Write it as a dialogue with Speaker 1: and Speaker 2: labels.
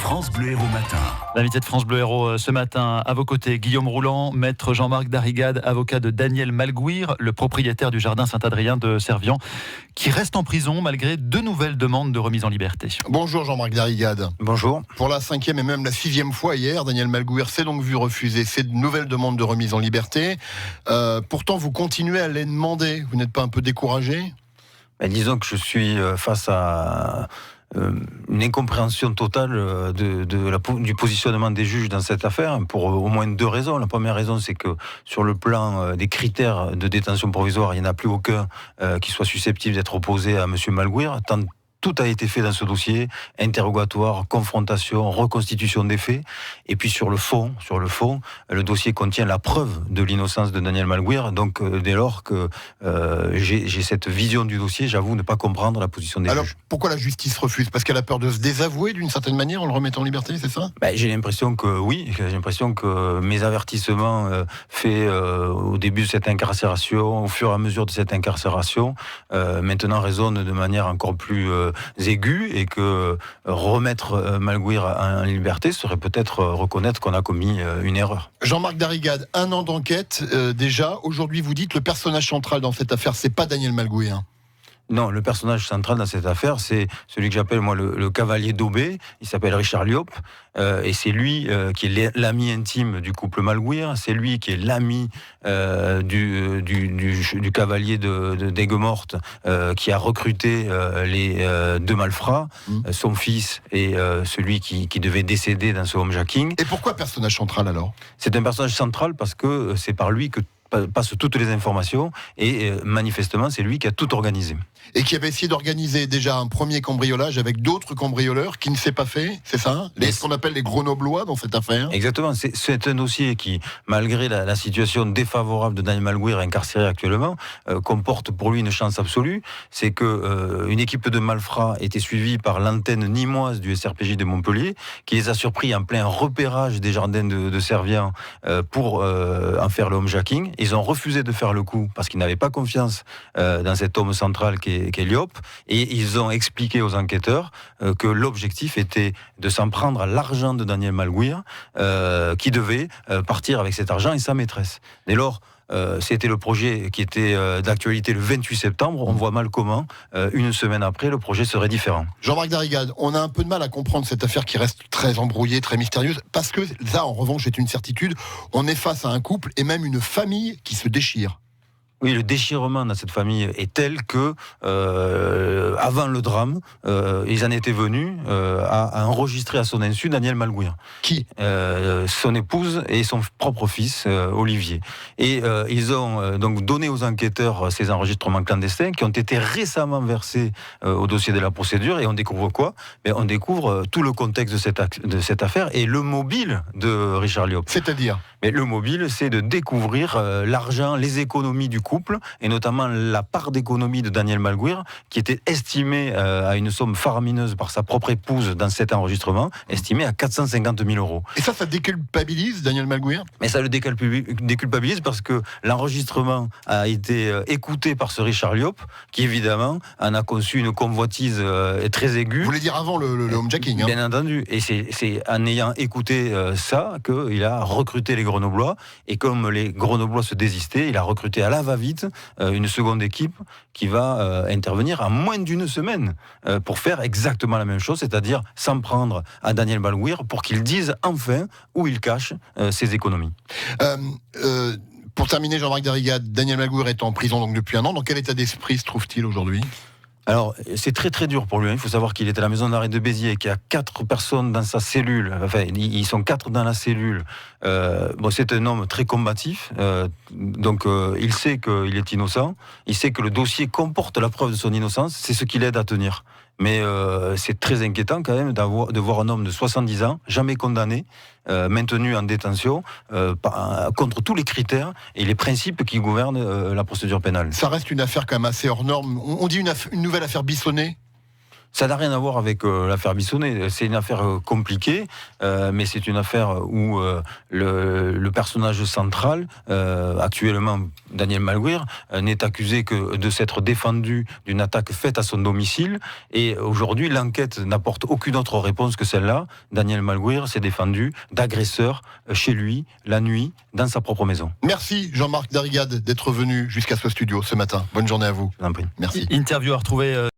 Speaker 1: France Bleu Héros matin.
Speaker 2: L'invité de France Bleu Héros ce matin, à vos côtés, Guillaume Rouland, maître Jean-Marc Darrigade, avocat de Daniel Malgouir, le propriétaire du jardin Saint-Adrien de Servian, qui reste en prison malgré 2 nouvelles demandes de remise en liberté.
Speaker 3: Bonjour Jean-Marc Darrigade.
Speaker 4: Bonjour.
Speaker 3: Pour la 5e et même la 6e fois hier, Daniel Malgouir s'est donc vu refuser ces nouvelles demandes de remise en liberté. Pourtant, vous continuez à les demander. Vous n'êtes pas un peu découragé ?
Speaker 4: Disons que je suis face à une incompréhension totale du positionnement des juges dans cette affaire, pour au moins 2 raisons. La première raison, c'est que sur le plan des critères de détention provisoire, il n'y en a plus aucun qui soit susceptible d'être opposé à M. Malgouir, tant tout a été fait dans ce dossier, interrogatoire, confrontation, reconstitution des faits. Et puis sur le fond, le dossier contient la preuve de l'innocence de Daniel Malgouir. Donc dès lors que j'ai cette vision du dossier, j'avoue ne pas comprendre la position des juges.
Speaker 3: Alors pourquoi la justice refuse ? Parce qu'elle a peur de se désavouer d'une certaine manière en le remettant en liberté, c'est ça ?
Speaker 4: J'ai l'impression que oui, j'ai l'impression que mes avertissements faits au début de cette incarcération, au fur et à mesure de cette incarcération, maintenant résonnent de manière encore plus aiguë, et que remettre Malgouir en liberté serait peut-être reconnaître qu'on a commis une erreur.
Speaker 3: Jean-Marc Darrigade, 1 an d'enquête déjà. Aujourd'hui, vous dites le personnage central dans cette affaire, c'est pas Daniel Malgouir.
Speaker 4: Non, le personnage central dans cette affaire, c'est celui que j'appelle moi le cavalier daubé. Il s'appelle Richard Liop, et c'est lui qui est l'ami intime du couple Malgouir. C'est lui qui est l'ami du cavalier d'Aigues-Mortes, qui a recruté les 2 malfrats, son fils et celui qui devait décéder dans ce homejacking.
Speaker 3: Et pourquoi personnage central alors ?
Speaker 4: C'est un personnage central parce que c'est par lui que passent toutes les informations, et manifestement c'est lui qui a tout organisé.
Speaker 3: Et qui avait essayé d'organiser déjà un premier cambriolage avec d'autres cambrioleurs qui ne s'est pas fait, c'est ça ? Ce qu'on appelle les grenoblois dans cette affaire ?
Speaker 4: Exactement, c'est un dossier qui, malgré la situation défavorable de Daniel Malgouir incarcéré actuellement, comporte pour lui une chance absolue. C'est que une équipe de malfrats était suivie par l'antenne nîmoise du SRPJ de Montpellier, qui les a surpris en plein repérage des jardins de Servian pour en faire le homejacking. Ils ont refusé de faire le coup parce qu'ils n'avaient pas confiance dans cet homme central qu'est Liop, et ils ont expliqué aux enquêteurs que l'objectif était de s'en prendre à l'argent de Daniel Malgouir, qui devait partir avec cet argent et sa maîtresse. Dès lors, c'était le projet qui était d'actualité le 28 septembre. On voit mal comment, une semaine après, le projet serait différent.
Speaker 3: Jean-Marc Darrigade, on a un peu de mal à comprendre cette affaire qui reste très embrouillée, très mystérieuse, parce que ça, en revanche, est une certitude. On est face à un couple et même une famille qui se déchire.
Speaker 4: Oui, le déchirement dans cette famille est tel que, avant le drame, ils en étaient venus à enregistrer à son insu Daniel Malgouir.
Speaker 3: Qui ?
Speaker 4: Son épouse et son propre fils, Olivier. Et ils ont donc donné aux enquêteurs ces enregistrements clandestins qui ont été récemment versés au dossier de la procédure. Et on découvre quoi ? On découvre tout le contexte de cette affaire et le mobile de Richard Liop.
Speaker 3: C'est-à-dire ?
Speaker 4: Mais le mobile, c'est de découvrir l'argent, les économies du couple, et notamment la part d'économie de Daniel Malgouir, qui était estimée à une somme faramineuse par sa propre épouse dans cet enregistrement, estimée à 450 000 euros.
Speaker 3: Et ça déculpabilise Daniel Malgouir ?
Speaker 4: Mais ça le déculpabilise parce que l'enregistrement a été écouté par ce Richard Liop, qui évidemment en a conçu une convoitise très aiguë.
Speaker 3: Vous voulez dire avant le homejacking, hein ?
Speaker 4: Bien entendu. Et c'est en ayant écouté ça qu'il a recruté les Grenoblois, et comme les Grenoblois se désistaient, il a recruté à la va-vite une seconde équipe qui va intervenir en moins d'1 semaine pour faire exactement la même chose, c'est-à-dire s'en prendre à Daniel Malgouir pour qu'il dise enfin où il cache ses économies.
Speaker 3: Pour terminer, Jean-Marc Darrigade, Daniel Malgouir est en prison donc depuis 1 an. Dans quel état d'esprit se trouve-t-il aujourd'hui ?
Speaker 4: Alors, c'est très très dur pour lui. Il faut savoir qu'il est à la maison d'arrêt de Béziers, qu'il y a 4 personnes dans sa cellule. Enfin, ils sont 4 dans la cellule. C'est un homme très combatif. Donc, il sait qu'il est innocent. Il sait que le dossier comporte la preuve de son innocence. C'est ce qui l'aide à tenir. Mais c'est très inquiétant quand même de voir un homme de 70 ans, jamais condamné, maintenu en détention, contre tous les critères et les principes qui gouvernent la procédure pénale.
Speaker 3: Ça reste une affaire quand même assez hors norme. On dit une nouvelle affaire Bissonnette ?
Speaker 4: Ça n'a rien à voir avec l'affaire Bissonnette. C'est une affaire compliquée, mais c'est une affaire où le personnage central, actuellement Daniel Malguir, n'est accusé que de s'être défendu d'une attaque faite à son domicile. Et aujourd'hui, l'enquête n'apporte aucune autre réponse que celle-là. Daniel Malguir s'est défendu d'agresseur chez lui, la nuit, dans sa propre maison.
Speaker 3: Merci Jean-Marc Darrigade d'être venu jusqu'à ce studio ce matin. Bonne journée à vous.
Speaker 4: Je vous en prie.
Speaker 3: Merci.
Speaker 2: Interview à retrouver